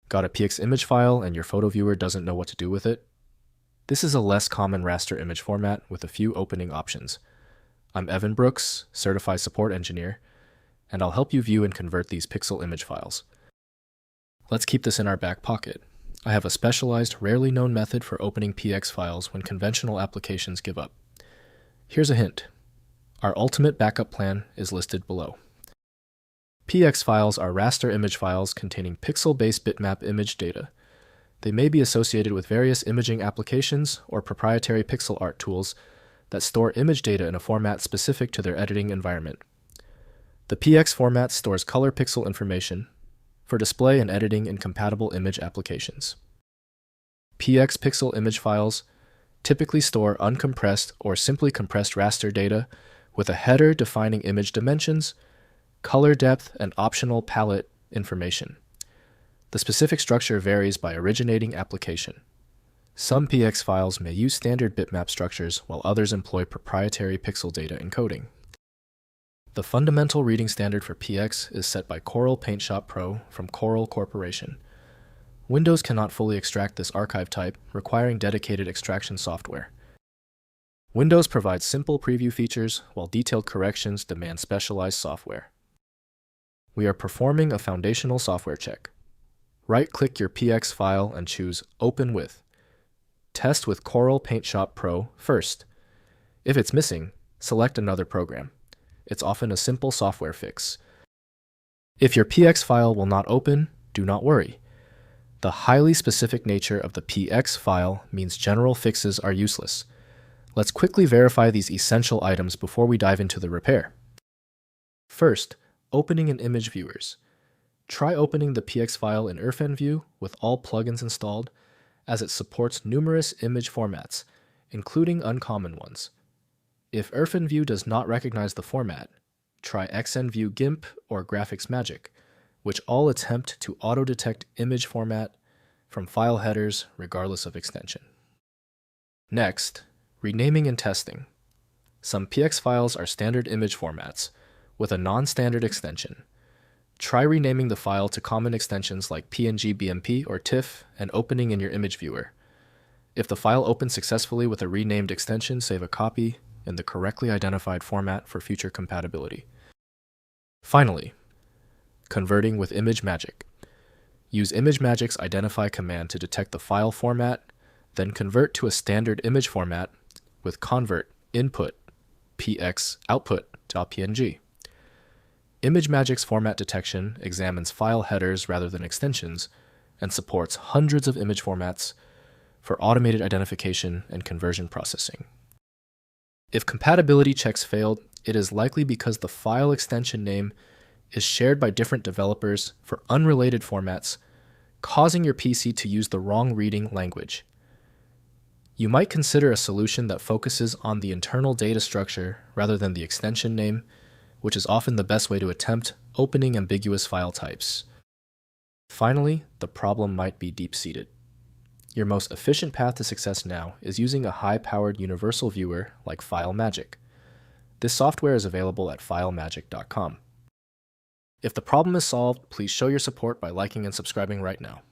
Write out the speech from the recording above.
Got a PX image file and your photo viewer doesn't know what to do with it? This is a less common raster image format with a few opening options. I'm Evan Brooks, Certified Support Engineer, and I'll help you view and convert these pixel image files. Let's keep this in our back pocket. I have a specialized, rarely known method for opening PX files when conventional applications give up. Here's a hint. Our ultimate backup plan is listed below. PX files are raster image files containing pixel-based bitmap image data. They may be associated with various imaging applications or proprietary pixel art tools that store image data in a format specific to their editing environment. The PX format stores color pixel information for display and editing in compatible image applications. PX pixel image files typically store uncompressed or simply compressed raster data with a header defining image dimensions, color depth, and optional palette information. The specific structure varies by originating application. Some PX files may use standard bitmap structures while others employ proprietary pixel data encoding. The fundamental reading standard for PX is set by Corel PaintShop Pro from Corel Corporation. Windows cannot fully extract this archive type, requiring dedicated extraction software. Windows provides simple preview features, while detailed corrections demand specialized software. We are performing a foundational software check. Right-click your PX file and choose Open With. Test with Corel PaintShop Pro first. If it's missing, select another program. It's often a simple software fix. If your PX file will not open, do not worry. The highly specific nature of the PX file means general fixes are useless. Let's quickly verify these essential items before we dive into the repair. First, opening in image viewers. Try opening the PX file in IrfanView with all plugins installed, as it supports numerous image formats, including uncommon ones. If IrfanView does not recognize the format, try XNView GIMP or ImageMagick, which all attempt to auto-detect image format from file headers regardless of extension. Next, renaming and testing. Some PX files are standard image formats with a non-standard extension. Try renaming the file to common extensions like PNG BMP or TIFF and opening in your image viewer. If the file opens successfully with a renamed extension, save a copy in the correctly identified format for future compatibility. Finally, converting with ImageMagick. Use ImageMagick's identify command to detect the file format, then convert to a standard image format with convert input px output.png. ImageMagick's format detection examines file headers rather than extensions and supports hundreds of image formats for automated identification and conversion processing. If compatibility checks failed, it is likely because the file extension name is shared by different developers for unrelated formats, causing your PC to use the wrong reading language. You might consider a solution that focuses on the internal data structure rather than the extension name, which is often the best way to attempt opening ambiguous file types. Finally, the problem might be deep-seated. Your most efficient path to success now is using a high-powered universal viewer like IrfanView. This software is available at IrfanMagick.com. If the problem is solved, please show your support by liking and subscribing right now.